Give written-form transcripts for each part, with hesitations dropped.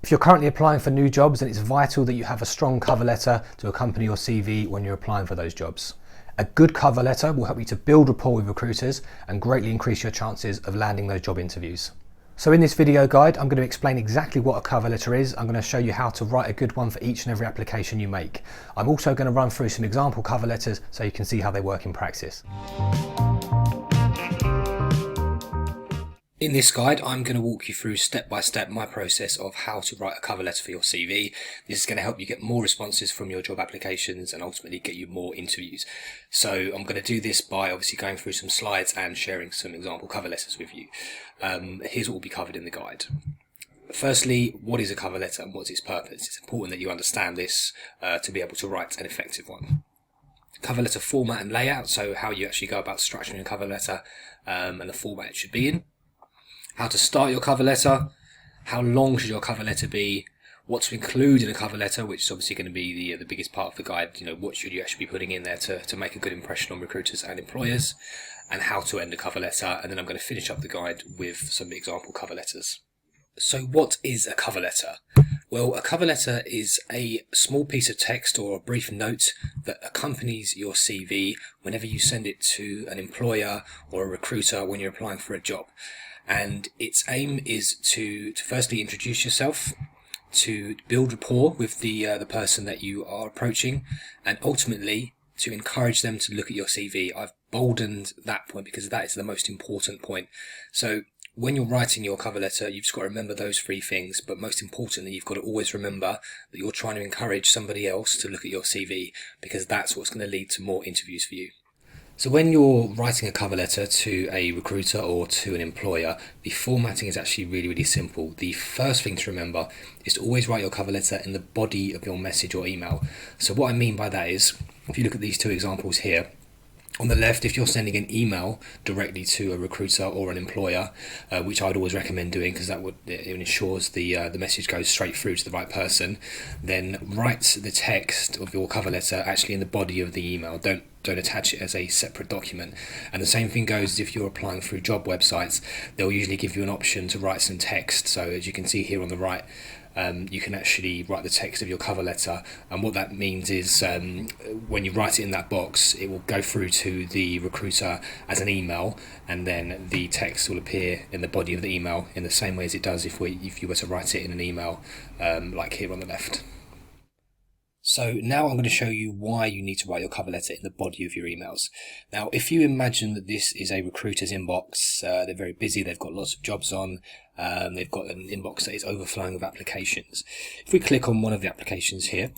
If you're currently applying for new jobs, then it's vital that you have a strong cover letter to accompany your CV when you're applying for those jobs. A good cover letter will help you to build rapport with recruiters and greatly increase your chances of landing those job interviews. So in this video guide, I'm going to explain exactly what a cover letter is. I'm going to show you how to write a good one for each and every application you make. I'm also going to run through some example cover letters so you can see how they work in practice. In this guide, I'm going to walk you through step by step my process of how to write a cover letter for your CV. This is going to help you get more responses from your job applications and ultimately get you more interviews. So I'm going to do this by obviously going through some slides and sharing some example cover letters with you. Here's what will be covered in the guide. Firstly, what is a cover letter and what's its purpose? It's important that you understand this to be able to write an effective one. Cover letter format and layout, so how you actually go about structuring a cover letter and the format it should be in. How to start your cover letter, how long should your cover letter be, what to include in a cover letter, which is obviously going to be the biggest part of the guide. What should you actually be putting in there to make a good impression on recruiters and employers, and how to end a cover letter. And then I'm going to finish up the guide with some example cover letters. So what is a cover letter? Well, a cover letter is a small piece of text or a brief note that accompanies your CV whenever you send it to an employer or a recruiter when you're applying for a job. And its aim is to firstly introduce yourself, to build rapport with the person that you are approaching, and ultimately to encourage them to look at your CV. I've boldened that point because that is the most important point. So when you're writing your cover letter, you've just got to remember those three things, but most importantly, you've got to always remember that you're trying to encourage somebody else to look at your CV, because that's what's going to lead to more interviews for you. So when you're writing a cover letter to a recruiter or to an employer, the formatting is actually really, really simple. The first thing to remember is to always write your cover letter in the body of your message or email. So what I mean by that is, if you look at these two examples here, on the left, if you're sending an email directly to a recruiter or an employer, which I'd always recommend doing because it ensures the message goes straight through to the right person, then write the text of your cover letter actually in the body of the email. Don't attach it as a separate document. And the same thing goes if you're applying through job websites. They'll usually give you an option to write some text. So as you can see here on the right, you can actually write the text of your cover letter, and what that means is when you write it in that box, it will go through to the recruiter as an email, and then the text will appear in the body of the email in the same way as it does if you were to write it in an email like here on the left. So now I'm going to show you why you need to write your cover letter in the body of your emails. Now, if you imagine that this is a recruiter's inbox, they're very busy, they've got lots of jobs on, they've got an inbox that is overflowing with applications. If we click on one of the applications here,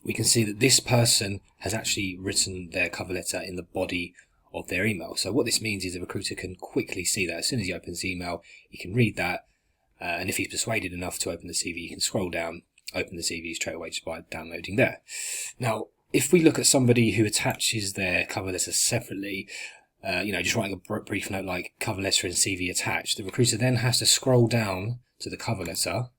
we can see that this person has actually written their cover letter in the body of their email. So what this means is the recruiter can quickly see that. As soon as he opens the email, he can read that, and if he's persuaded enough to open the CV, he can scroll down, open the CV straight away just by downloading there. Now, if we look at somebody who attaches their cover letter separately, just writing a brief note like cover letter and CV attached, the recruiter then has to scroll down to the cover letter,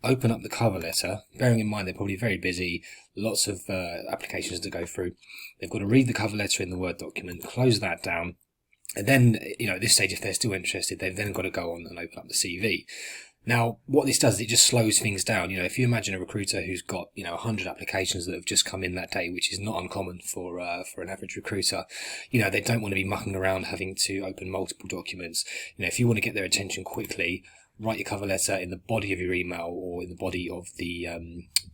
open up the cover letter, bearing in mind they're probably very busy, lots of applications to go through. They've got to read the cover letter in the Word document, close that down, and then, at this stage, if they're still interested, they've then got to go on and open up the CV. Now, what this does is it just slows things down. If you imagine a recruiter who's got 100 applications that have just come in that day, which is not uncommon for an average recruiter, they don't want to be mucking around having to open multiple documents. If you want to get their attention quickly, write your cover letter in the body of your email or in the body of the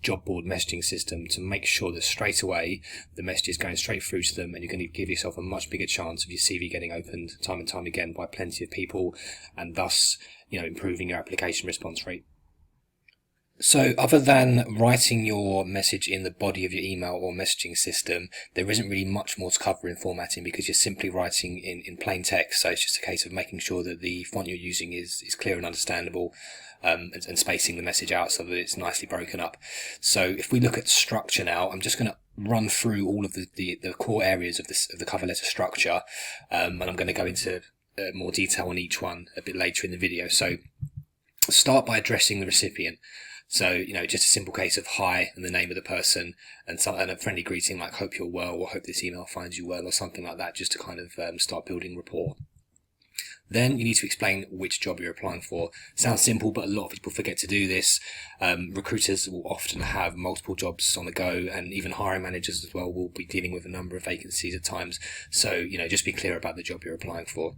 job board messaging system to make sure that straight away the message is going straight through to them, and you're going to give yourself a much bigger chance of your CV getting opened time and time again by plenty of people, and thus improving your application response rate. So other than writing your message in the body of your email or messaging system, there isn't really much more to cover in formatting because you're simply writing in plain text. So it's just a case of making sure that the font you're using is clear and understandable, and spacing the message out so that it's nicely broken up. So if we look at structure now, I'm just going to run through all of the core areas of the cover letter structure, and I'm going to go into more detail on each one a bit later in the video. So start by addressing the recipient. So, just a simple case of hi and the name of the person, and a friendly greeting like hope you're well or hope this email finds you well or something like that, just to kind of start building rapport. Then you need to explain which job you're applying for. Sounds simple, but a lot of people forget to do this. Recruiters will often have multiple jobs on the go, and even hiring managers as well will be dealing with a number of vacancies at times. So, just be clear about the job you're applying for.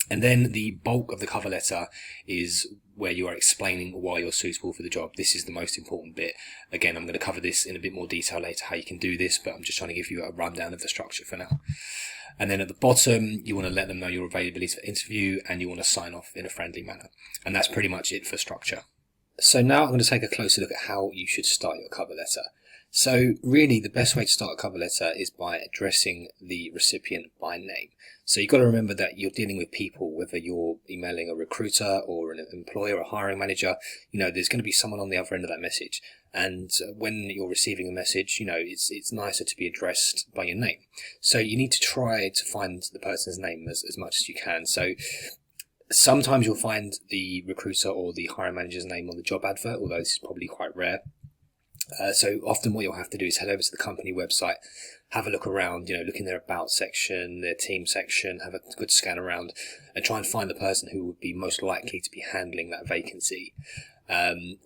And then the bulk of the cover letter is where you are explaining why you're suitable for the job. This is the most important bit. Again, I'm going to cover this in a bit more detail later, how you can do this, but I'm just trying to give you a rundown of the structure for now. And then at the bottom, you want to let them know your availability for interview, and you want to sign off in a friendly manner. And that's pretty much it for structure. So now I'm going to take a closer look at how you should start your cover letter. So really, the best way to start a cover letter is by addressing the recipient by name. So you've got to remember that you're dealing with people, whether you're emailing a recruiter or an employer or a hiring manager, there's going to be someone on the other end of that message. And when you're receiving a message, it's nicer to be addressed by your name. So you need to try to find the person's name as much as you can. So sometimes you'll find the recruiter or the hiring manager's name on the job advert, although this is probably quite rare. So often what you'll have to do is head over to the company website, have a look around, look in their about section, their team section, have a good scan around and try and find the person who would be most likely to be handling that vacancy.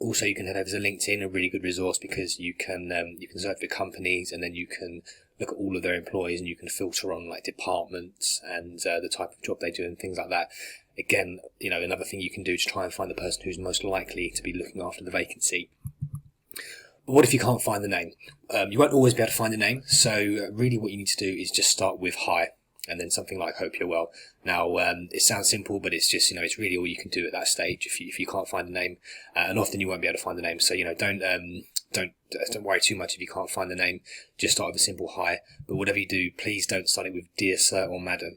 Also, you can head over to LinkedIn, a really good resource, because you can search for companies and then you can look at all of their employees and you can filter on like departments and the type of job they do and things like that. Again, another thing you can do is try and find the person who's most likely to be looking after the vacancy. But what if you can't find the name? You won't always be able to find the name, so really what you need to do is just start with hi, and then something like hope you're well. Now, it sounds simple, but it's just, it's really all you can do at that stage if you can't find the name, and often you won't be able to find the name, so, don't worry too much if you can't find the name. Just start with a simple hi, but whatever you do, please don't start it with dear sir or madam.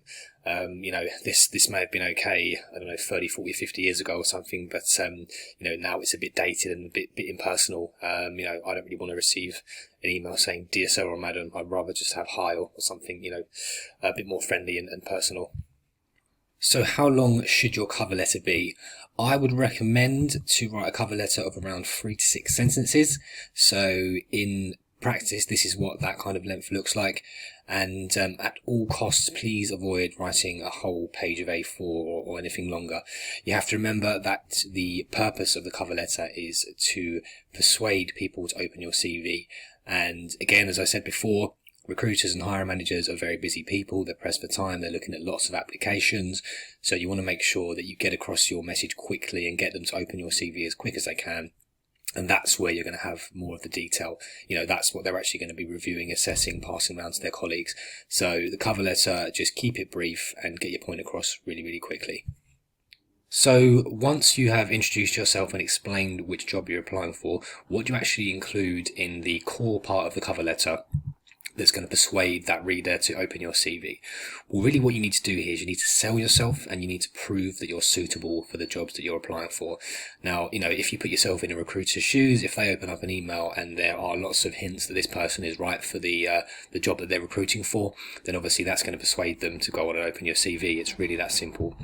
This may have been okay, 30, 40, 50 years ago or something, but, now it's a bit dated and a bit impersonal. I don't really want to receive an email saying dear sir or madam. I'd rather just have hi or something, a bit more friendly and personal. So how long should your cover letter be? I would recommend to write a cover letter of around 3 to 6 sentences. So in practice, this is what that kind of length looks like. And at all costs, please avoid writing a whole page of A4 or anything longer. You have to remember that the purpose of the cover letter is to persuade people to open your CV. And again, as I said before, recruiters and hiring managers are very busy people. They're pressed for time. They're looking at lots of applications. So you want to make sure that you get across your message quickly and get them to open your CV as quick as they can. And that's where you're going to have more of the detail. That's what they're actually going to be reviewing, assessing, passing around to their colleagues. So the cover letter, just keep it brief and get your point across really, really quickly. So once you have introduced yourself and explained which job you're applying for, what do you actually include in the core part of the cover letter that's going to persuade that reader to open your CV? Well, really what you need to do here is you need to sell yourself and you need to prove that you're suitable for the jobs that you're applying for. Now, if you put yourself in a recruiter's shoes, if they open up an email and there are lots of hints that this person is right for the job that they're recruiting for, then obviously that's going to persuade them to go on and open your CV. It's really that simple.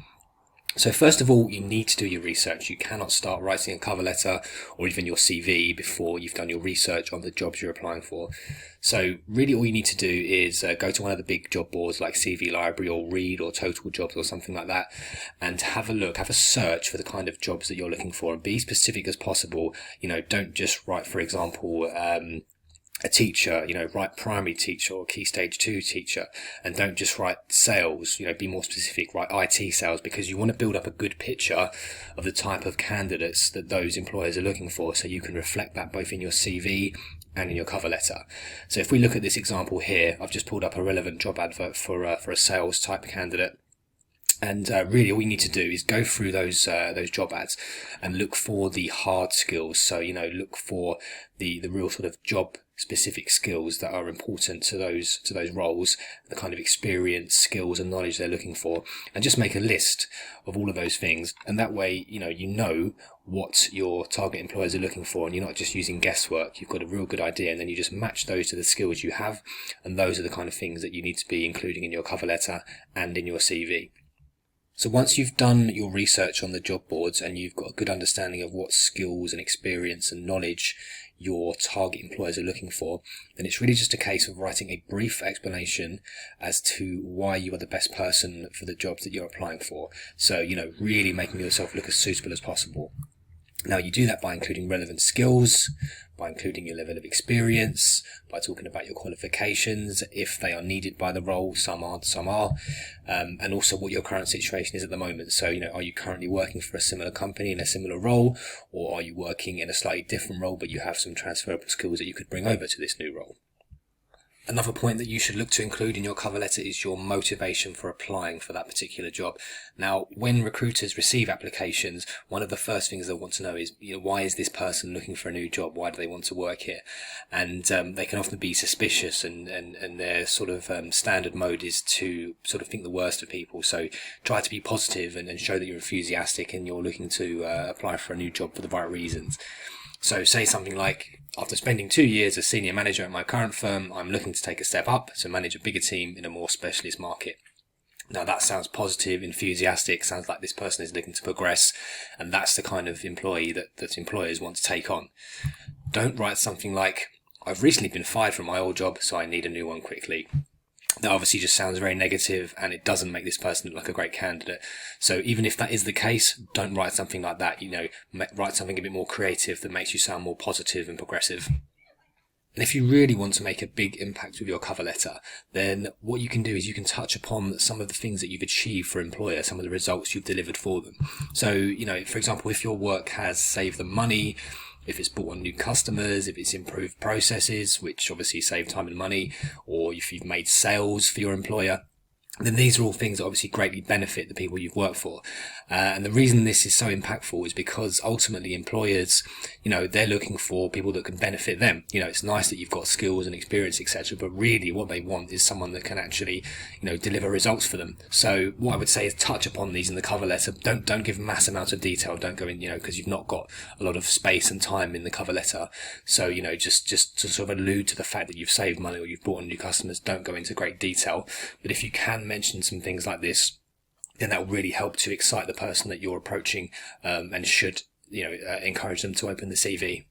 So first of all, you need to do your research. You cannot start writing a cover letter or even your CV before you've done your research on the jobs you're applying for. So really all you need to do is go to one of the big job boards like CV Library or Read or Total Jobs or something like that, and have a look, have a search for the kind of jobs that you're looking for, and be specific as possible. Don't just write, for example, a teacher, write primary teacher or key stage 2 teacher, and don't just write sales, be more specific, write IT sales, because you want to build up a good picture of the type of candidates that those employers are looking for, so you can reflect that both in your CV and in your cover letter. So if we look at this example here, I've just pulled up a relevant job advert for a sales type candidate. And really all you need to do is go through those job ads and look for the hard skills. So, look for the real sort of job specific skills that are important to those roles, the kind of experience, skills and knowledge they're looking for, and just make a list of all of those things. And that way, you know what your target employers are looking for, and you're not just using guesswork. You've got a real good idea, and then you just match those to the skills you have. And those are the kind of things that you need to be including in your cover letter and in your CV. So once you've done your research on the job boards and you've got a good understanding of what skills and experience and knowledge your target employers are looking for, then it's really just a case of writing a brief explanation as to why you are the best person for the jobs that you're applying for. So, really making yourself look as suitable as possible. Now, you do that by including relevant skills, by including your level of experience, by talking about your qualifications, if they are needed by the role, some aren't, some are, and also what your current situation is at the moment. So, are you currently working for a similar company in a similar role, or are you working in a slightly different role, but you have some transferable skills that you could bring over to this new role? Another point that you should look to include in your cover letter is your motivation for applying for that particular job. Now, when recruiters receive applications, one of the first things they'll want to know is, why is this person looking for a new job? Why do they want to work here? And they can often be suspicious, and their sort of standard mode is to sort of think the worst of people. So try to be positive and show that you're enthusiastic and you're looking to apply for a new job for the right reasons. So say something like, after spending 2 years as senior manager at my current firm, I'm looking to take a step up to manage a bigger team in a more specialist market. Now that sounds positive, enthusiastic, sounds like this person is looking to progress, and that's the kind of employee that employers want to take on. Don't write something like, I've recently been fired from my old job, so I need a new one quickly. That obviously just sounds very negative, and it doesn't make this person look like a great candidate. So even if that is the case, don't write something like that. Write something a bit more creative that makes you sound more positive and progressive. And if you really want to make a big impact with your cover letter, then what you can do is you can touch upon some of the things that you've achieved for employer, some of the results you've delivered for them. So, for example, if your work has saved them money, if it's brought on new customers, if it's improved processes, which obviously save time and money, or if you've made sales for your employer, then these are all things that obviously greatly benefit the people you've worked for. And the reason this is so impactful is because ultimately employers, they're looking for people that can benefit them. It's nice that you've got skills and experience, etc., but really what they want is someone that can actually, deliver results for them. So what I would say is touch upon these in the cover letter. Don't give mass amounts of detail. Don't go in, because you've not got a lot of space and time in the cover letter. So, just to sort of allude to the fact that you've saved money or you've brought on new customers, don't go into great detail. But if you can mention some things like this, then that will really help to excite the person that you're approaching, and should encourage them to open the CV.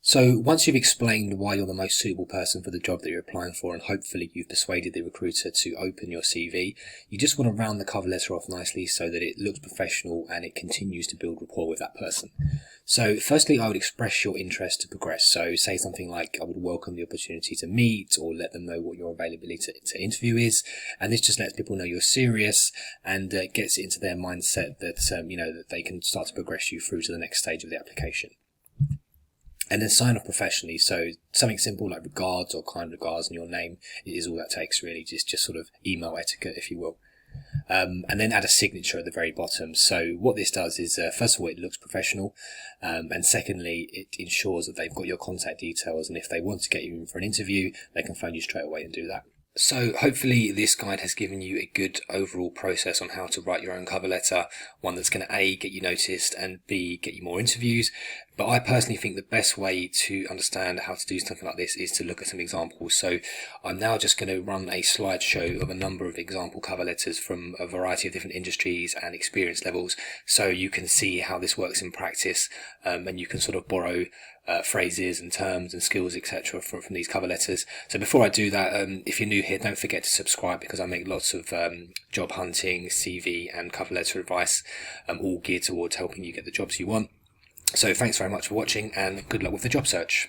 So once you've explained why you're the most suitable person for the job that you're applying for, and hopefully you've persuaded the recruiter to open your CV, you just want to round the cover letter off nicely so that it looks professional and it continues to build rapport with that person. So firstly, I would express your interest to progress. So say something like, I would welcome the opportunity to meet, or let them know what your availability to interview is. And this just lets people know you're serious, and gets it into their mindset that, that they can start to progress you through to the next stage of the application. And then sign off professionally. So something simple like regards or kind regards in your name is all that takes, really. Just sort of email etiquette, if you will. And then add a signature at the very bottom. So what this does is, first of all, it looks professional. And secondly, it ensures that they've got your contact details. And if they want to get you in for an interview, they can phone you straight away and do that. So hopefully this guide has given you a good overall process on how to write your own cover letter, one that's going to A, get you noticed, and B, get you more interviews. But I personally think the best way to understand how to do something like this is to look at some examples. So I'm now just going to run a slideshow of a number of example cover letters from a variety of different industries and experience levels, so you can see how this works in practice, and you can sort of borrow phrases and terms and skills, etc., from these cover letters. So before I do that, if you're new here, don't forget to subscribe, because I make lots of job hunting, CV and cover letter advice, all geared towards helping you get the jobs you want. So thanks very much for watching, and good luck with the job search.